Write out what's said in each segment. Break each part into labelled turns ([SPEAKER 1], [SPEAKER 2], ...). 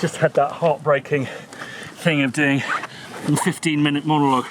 [SPEAKER 1] just had that heartbreaking thing of doing a 15-minute monologue,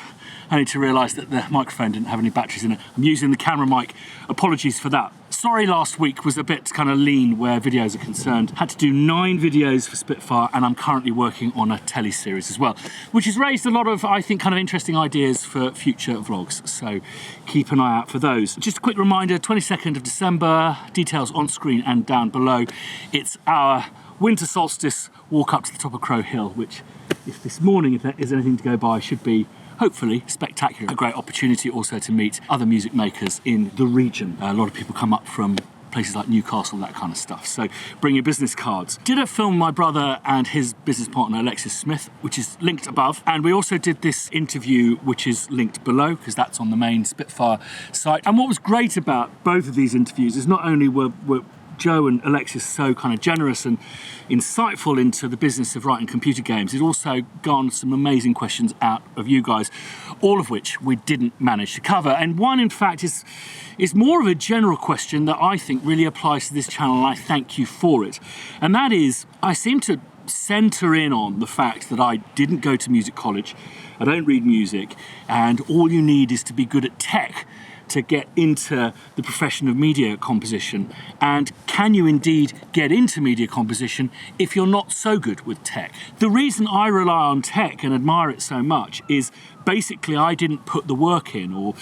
[SPEAKER 1] only to realise that the microphone didn't have any batteries in it. I'm using the camera mic. Apologies for that. Sorry, last week was a bit kind of lean where videos are concerned. Had to do 9 videos for Spitfire, and I'm currently working on a telly-series as well, which has raised a lot of, I think, kind of interesting ideas for future vlogs. So keep an eye out for those. Just a quick reminder, 22nd of December, details on screen and down below. It's our winter solstice walk up to the top of Crow Hill, which, if this morning, if there is anything to go by, should be hopefully spectacular. A great opportunity also to meet other music makers in the region. A lot of people come up from places like Newcastle, that kind of stuff. So bring your business cards. Did a film with my brother and his business partner Alexis Smith, which is linked above. And we also did this interview, which is linked below, because that's on the main Spitfire site. And what was great about both of these interviews is not only were Joe and Alexis so kind of generous and insightful into the business of writing computer games, it also garnered some amazing questions out of you guys, all of which we didn't manage to cover. And one, in fact, is more of a general question that I think really applies to this channel, and I thank you for it. And that is, I seem to centre in on the fact that I didn't go to music college, I don't read music, and all you need is to be good at tech to get into the profession of media composition. And can you indeed get into media composition if you're not so good with tech? The reason I rely on tech and admire it so much is basically I didn't put the work in, or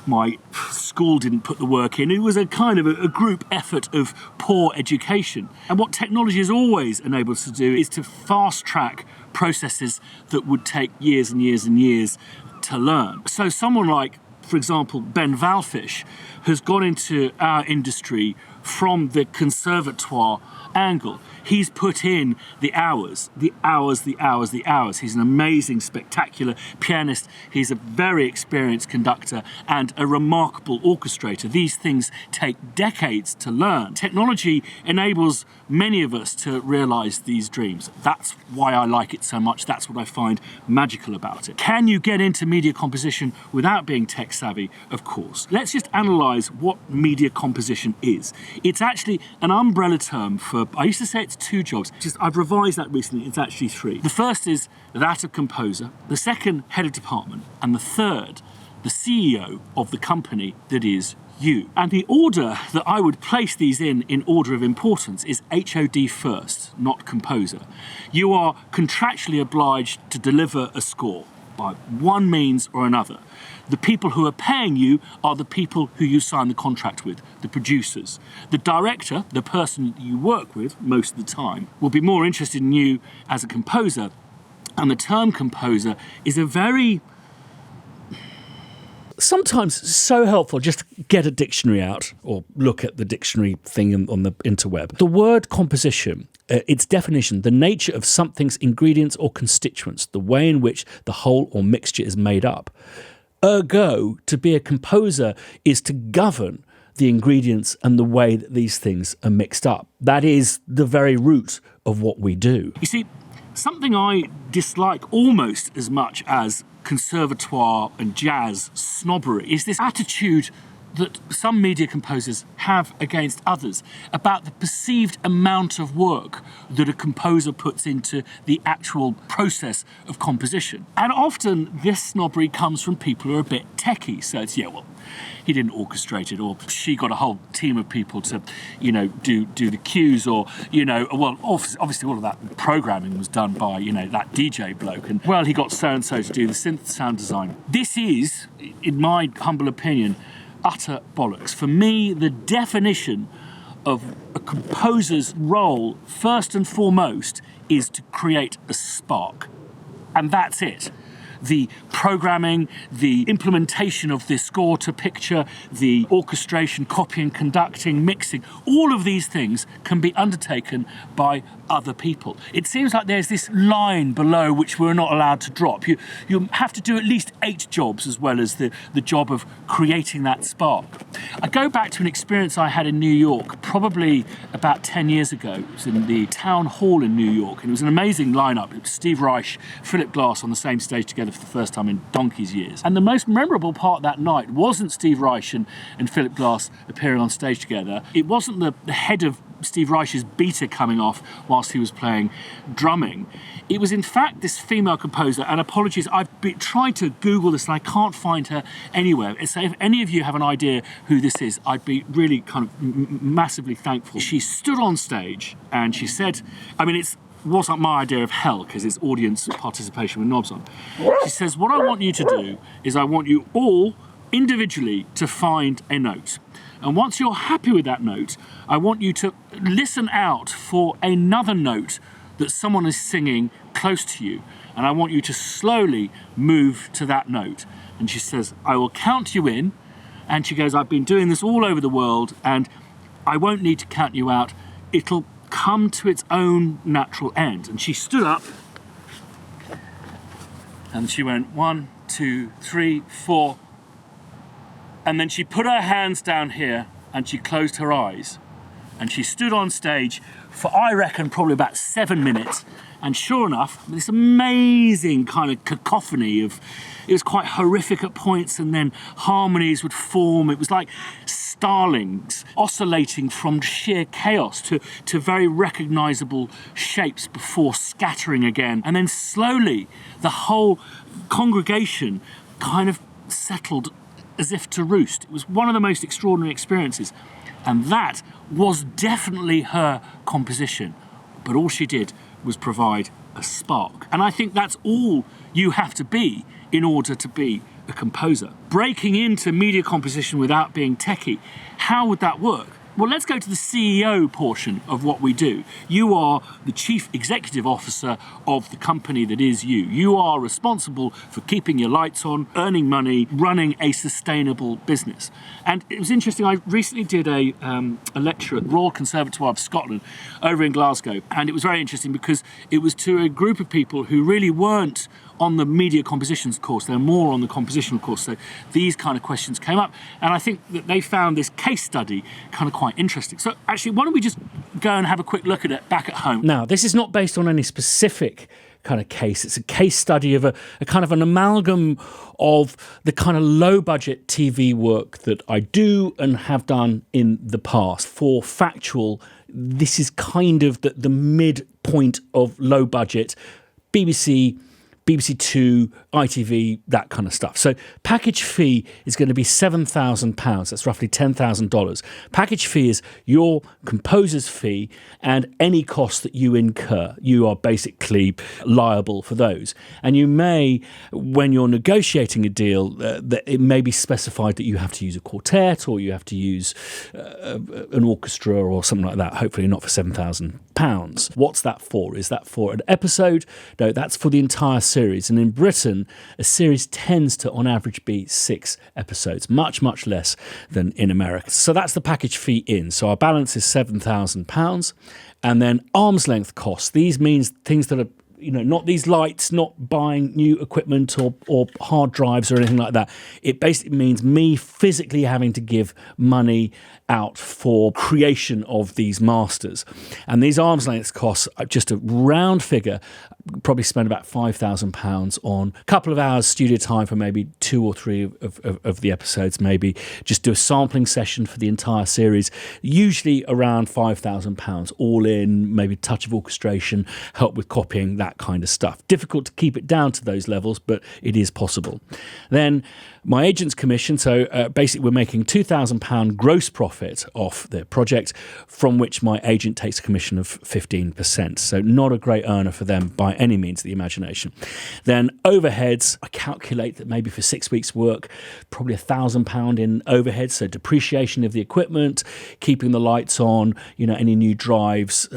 [SPEAKER 1] my school didn't put the work in. It was a kind of a group effort of poor education. And what technology has always enabled us to do is to fast track processes that would take years and years and years to learn. So someone like, for example, Ben Valfish has gone into our industry from the conservatoire angle. He's put in the hours. He's an amazing, spectacular pianist. He's a very experienced conductor and a remarkable orchestrator. These things take decades to learn. Technology enables many of us to realise these dreams. That's why I like it so much. That's what I find magical about it. Can you get into media composition without being tech savvy? Of course. Let's just analyse what media composition is. It's actually an umbrella term for, I used to say it's 2 jobs. I've revised that recently, it's actually 3. The first is that of composer, the second, head of department, and the third, the CEO of the company that is you. And the order that I would place these in order of importance is HOD first, not composer. You are contractually obliged to deliver a score by one means or another. The people who are paying you are the people who you sign the contract with, the producers. The director, the person that you work with most of the time, will be more interested in you as a composer. And the term composer is a very, sometimes so helpful just to get a dictionary out or look at the dictionary thing on the interweb. The word composition, its definition, the nature of something's ingredients or constituents, the way in which the whole or mixture is made up. Ergo, to be a composer is to govern the ingredients and the way that these things are mixed up. That is the very root of what we do. You see, something I dislike almost as much as conservatoire and jazz snobbery is this attitude that some media composers have against others about the perceived amount of work that a composer puts into the actual process of composition. And often this snobbery comes from people who are a bit techie. So it's, yeah, well, he didn't orchestrate it, or she got a whole team of people to, you know, do the cues, or, you know, well, obviously all of that programming was done by, you know, that DJ bloke, and, well, he got so-and-so to do the synth sound design. This is, in my humble opinion, utter bollocks. For me, the definition of a composer's role, first and foremost, is to create a spark. And that's it. The programming, the implementation of the score to picture, the orchestration, copying, conducting, mixing, all of these things can be undertaken by other people. It seems like there's this line below which we're not allowed to drop. You have to do at least 8 jobs as well as the job of creating that spark. I go back to an experience I had in New York probably about 10 years ago. It was in the town hall in New York, and it was an amazing lineup. It was Steve Reich, Philip Glass on the same stage together together for the first time in donkey's years. And the most memorable part that night wasn't Steve Reich and Philip Glass appearing on stage together. It wasn't the head of Steve Reich's beta coming off whilst he was playing drumming. It was in fact this female composer, and apologies, I've tried to Google this and I can't find her anywhere. So if any of you have an idea who this is, I'd be really kind of massively thankful. She stood on stage and she said, I mean, it wasn't my idea of hell because it's audience participation with knobs on. She says, what I want you to do is I want you all individually to find a note. And once you're happy with that note, I want you to listen out for another note that someone is singing close to you. And I want you to slowly move to that note. And she says, I will count you in. And she goes, I've been doing this all over the world and I won't need to count you out. It'll come to its own natural end. And she stood up and she went 1, 2, 3, 4. And then she put her hands down here and she closed her eyes. And she stood on stage for, I reckon, probably about 7 minutes. And sure enough, this amazing kind of cacophony of, it was quite horrific at points, and then harmonies would form. It was like starlings oscillating from sheer chaos to very recognisable shapes before scattering again. And then slowly, the whole congregation kind of settled as if to roost. It was one of the most extraordinary experiences. And that was definitely her composition. But all she did was provide a spark. And I think that's all you have to be in order to be a composer. Breaking into media composition without being techie, how would that work? Well, let's go to the CEO portion of what we do. You are the chief executive officer of the company that is you. You are responsible for keeping your lights on, earning money, running a sustainable business. And it was interesting, I recently did a lecture at Royal Conservatoire of Scotland over in Glasgow. And it was very interesting because it was to a group of people who really weren't on the media compositions course, they're more on the compositional course. So these kind of questions came up. And I think that they found this case study kind of quite interesting. So actually, why don't we just go and have a quick look at it back at home?
[SPEAKER 2] Now, this is not based on any specific kind of case. It's a case study of a kind of an amalgam of the kind of low budget TV work that I do and have done in the past. For factual, this is kind of the midpoint of low budget, BBC 2, ITV, that kind of stuff. So package fee is going to be £7,000. That's roughly $10,000. Package fee is your composer's fee and any costs that you incur. You are basically liable for those. And you may, when you're negotiating a deal, that it may be specified that you have to use a quartet or you have to use an orchestra or something like that, hopefully not for £7,000. What's that for? Is that for an episode? No, that's for the entire series. And in Britain, a series tends to, on average, be 6 episodes, much, much less than in America. So that's the package fee in. So our balance is £7,000. And then arm's length costs. These means things that are, not these lights, not buying new equipment or hard drives or anything like that. It basically means me physically having to give money out for creation of these masters. And these arm's length costs, just a round figure, probably spend about £5,000 on a couple of hours studio time for maybe 2 or 3 of the episodes, maybe just do a sampling session for the entire series, usually around £5,000 all in, maybe a touch of orchestration, help with copying, that kind of stuff. Difficult to keep it down to those levels, but it is possible. Then my agent's commission, so basically we're making £2,000 gross profit off the project, from which my agent takes a commission of 15%. So not a great earner for them by any means of the imagination. Then overheads, I calculate that maybe for 6 weeks' work, probably £1,000 in overheads, so depreciation of the equipment, keeping the lights on, any new drives,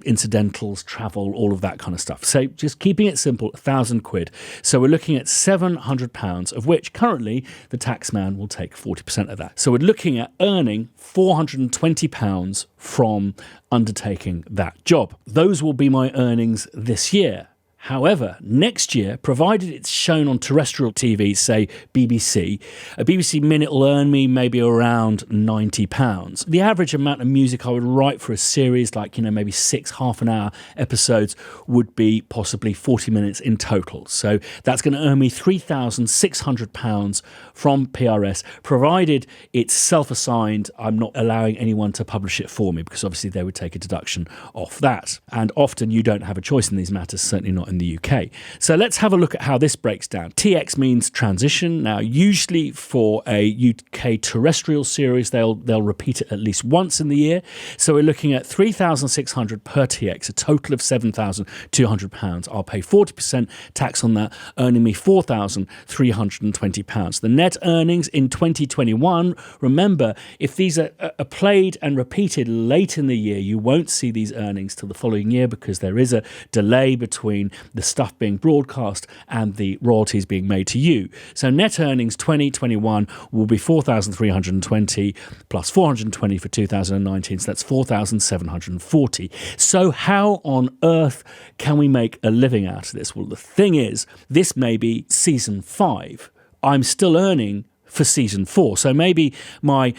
[SPEAKER 2] incidentals, travel, all of that kind of stuff. So just keeping it simple, £1,000. So we're looking at £700, of which currently the taxman will take 40% of that. So we're looking at earning £420 from undertaking that job. Those will be my earnings this year. However, next year, provided it's shown on terrestrial TV, say BBC, a BBC minute will earn me maybe around £90. The average amount of music I would write for a series, like, maybe 6 half-an-hour episodes, would be possibly 40 minutes in total. So that's going to earn me £3,600 from PRS, provided it's self-assigned. I'm not allowing anyone to publish it for me, because obviously they would take a deduction off that. And often you don't have a choice in these matters, certainly not in the UK. So let's have a look at how this breaks down. TX means transition. Now, usually for a UK terrestrial series, they'll repeat it at least once in the year. So we're looking at £3,600 per TX, a total of £7,200. I'll pay 40% tax on that, earning me £4,320. The net earnings in 2021, remember, if these are played and repeated late in the year, you won't see these earnings till the following year, because there is a delay between the stuff being broadcast and the royalties being made to you. So net earnings 2021 will be 4,320 plus 420 for 2019, so that's 4,740. So how on earth can we make a living out of this? Well, the thing is, this may be season 5. I'm still earning for season 4. So maybe my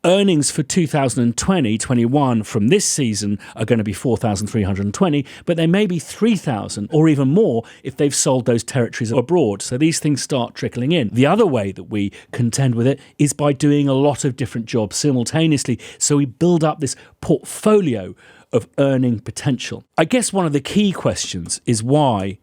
[SPEAKER 2] earnings for 2020-21 from this season are going to be 4,320, but they may be 3,000 or even more if they've sold those territories abroad. So these things start trickling in. The other way that we contend with it is by doing a lot of different jobs simultaneously. So we build up this portfolio of earning potential. I guess one of the key questions is why,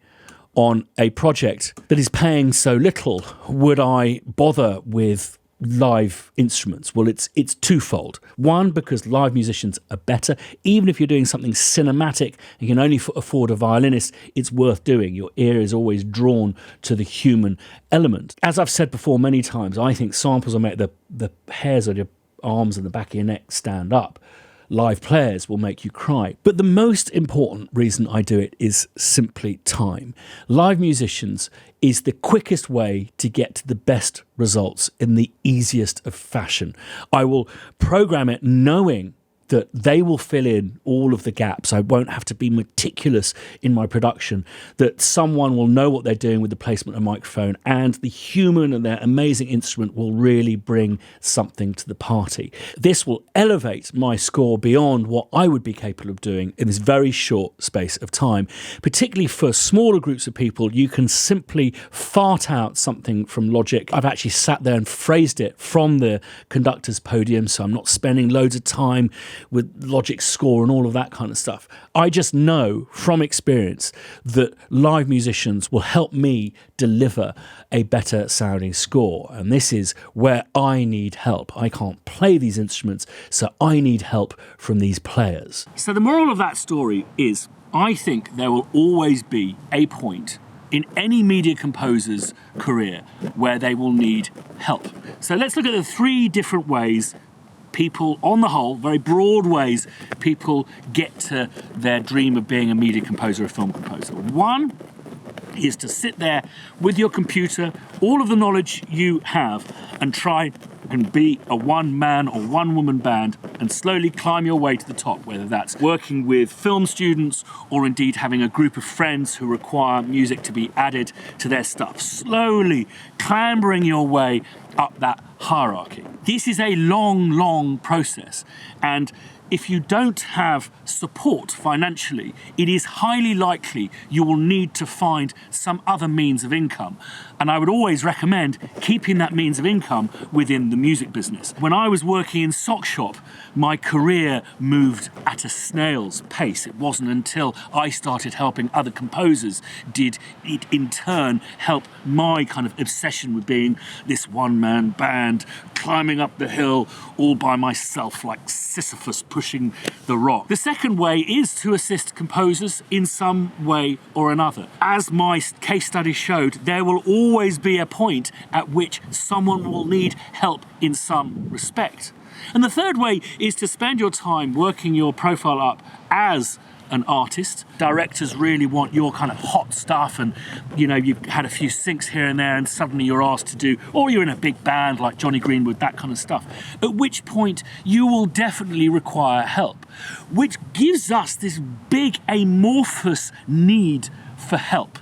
[SPEAKER 2] on a project that is paying so little, would I bother with live instruments? Well, it's twofold. One, because live musicians are better. Even if you're doing something cinematic and you can only afford a violinist, it's worth doing. Your ear is always drawn to the human element. As I've said before many times, I think samples will make the hairs on your arms and the back of your neck stand up. Live players will make you cry. But the most important reason I do it is simply time. Live musicians is the quickest way to get to the best results in the easiest of fashion. I will program it knowing that they will fill in all of the gaps. I won't have to be meticulous in my production, that someone will know what they're doing with the placement of a microphone, and the human and their amazing instrument will really bring something to the party. This will elevate my score beyond what I would be capable of doing in this very short space of time. Particularly for smaller groups of people, you can simply fart out something from Logic. I've actually sat there and phrased it from the conductor's podium, so I'm not spending loads of time with Logic score and all of that kind of stuff. I just know from experience that live musicians will help me deliver a better sounding score. And this is where I need help. I can't play these instruments, so I need help from these players.
[SPEAKER 1] So the moral of that story is, I think there will always be a point in any media composer's career where they will need help. So let's look at the 3 different ways people, on the whole, very broad ways, people get to their dream of being a media composer, a film composer. One is to sit there with your computer, all of the knowledge you have, and try and be a one-man or one-woman band and slowly climb your way to the top, whether that's working with film students or indeed having a group of friends who require music to be added to their stuff. Slowly clambering your way up that hierarchy. This is a long, long process, and if you don't have support financially, it is highly likely you will need to find some other means of income. And I would always recommend keeping that means of income within the music business. When I was working in sock shop, my career moved at a snail's pace. It wasn't until I started helping other composers did it in turn help my kind of obsession with being this one-man band, climbing up the hill all by myself like Sisyphus pushing the rock. The second way is to assist composers in some way or another. As my case study showed, there will always be a point at which someone will need help in some respect. And the third way is to spend your time working your profile up as an artist. Directors really want your kind of hot stuff, and you've had a few syncs here and there and suddenly you're asked to do, or you're in a big band like Johnny Greenwood, that kind of stuff, at which point you will definitely require help, which gives us this big amorphous need for help,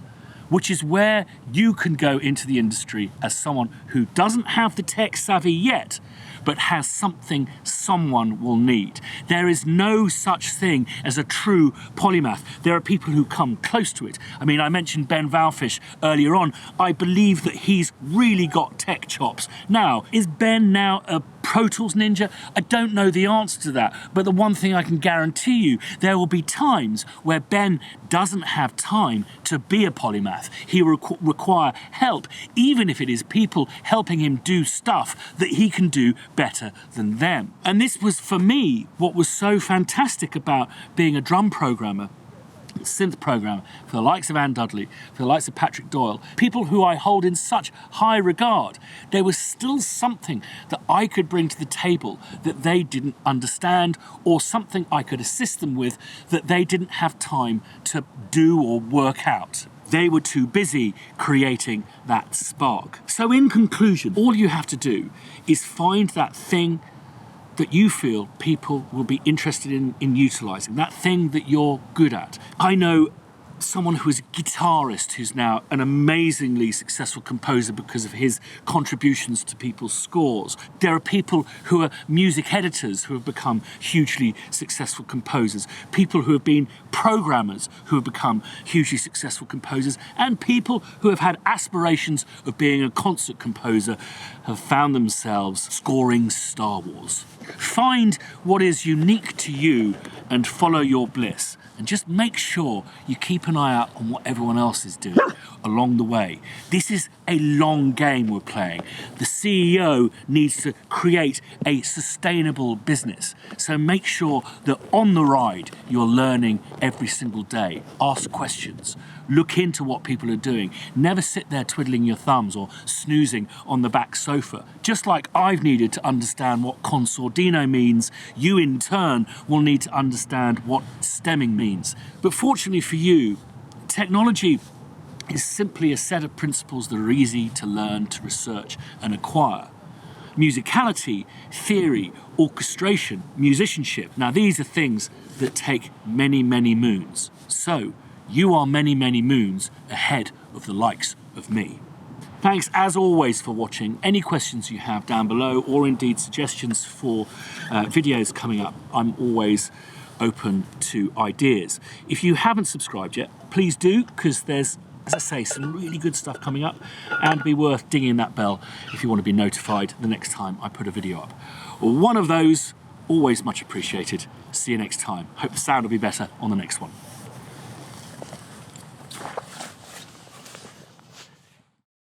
[SPEAKER 1] which is where you can go into the industry as someone who doesn't have the tech savvy yet, but has something someone will need. There is no such thing as a true polymath. There are people who come close to it. I mean, I mentioned Ben Valfish earlier on. I believe that he's really got tech chops. Now, is Ben now a Pro Tools ninja? I don't know the answer to that, but the one thing I can guarantee you, there will be times where Ben doesn't have time to be a polymath. He will require help, even if it is people helping him do stuff that he can do better than them. And this was, for me, what was so fantastic about being a drum programmer, synth programmer, for the likes of Anne Dudley, for the likes of Patrick Doyle, people who I hold in such high regard. There was still something that I could bring to the table that they didn't understand, or something I could assist them with that they didn't have time to do or work out. They were too busy creating that spark. So in conclusion, all you have to do is find that thing that you feel people will be interested in utilising, that thing that you're good at. I know someone who is a guitarist who's now an amazingly successful composer because of his contributions to people's scores. There are people who are music editors who have become hugely successful composers, people who have been programmers who have become hugely successful composers, and people who have had aspirations of being a concert composer have found themselves scoring Star Wars. Find what is unique to you and follow your bliss. And just make sure you keep an eye out on what everyone else is doing along the way. This is a long game we're playing. The CEO needs to create a sustainable business. So make sure that on the ride, you're learning every single day. Ask questions. Look into what people are doing. Never sit there twiddling your thumbs or snoozing on the back sofa. Just like I've needed to understand what consordino means, you in turn will need to understand what stemming means. But fortunately for you, technology is simply a set of principles that are easy to learn, to research and acquire. Musicality, theory, orchestration, musicianship. Now these are things that take many, many moons. So you are many, many moons ahead of the likes of me. Thanks as always for watching. Any questions you have down below, or indeed suggestions for videos coming up, I'm always open to ideas. If you haven't subscribed yet, please do, because there's, as I say, some really good stuff coming up, and be worth dinging that bell if you want to be notified the next time I put a video up. One of those, always much appreciated. See you next time. Hope the sound will be better on the next one.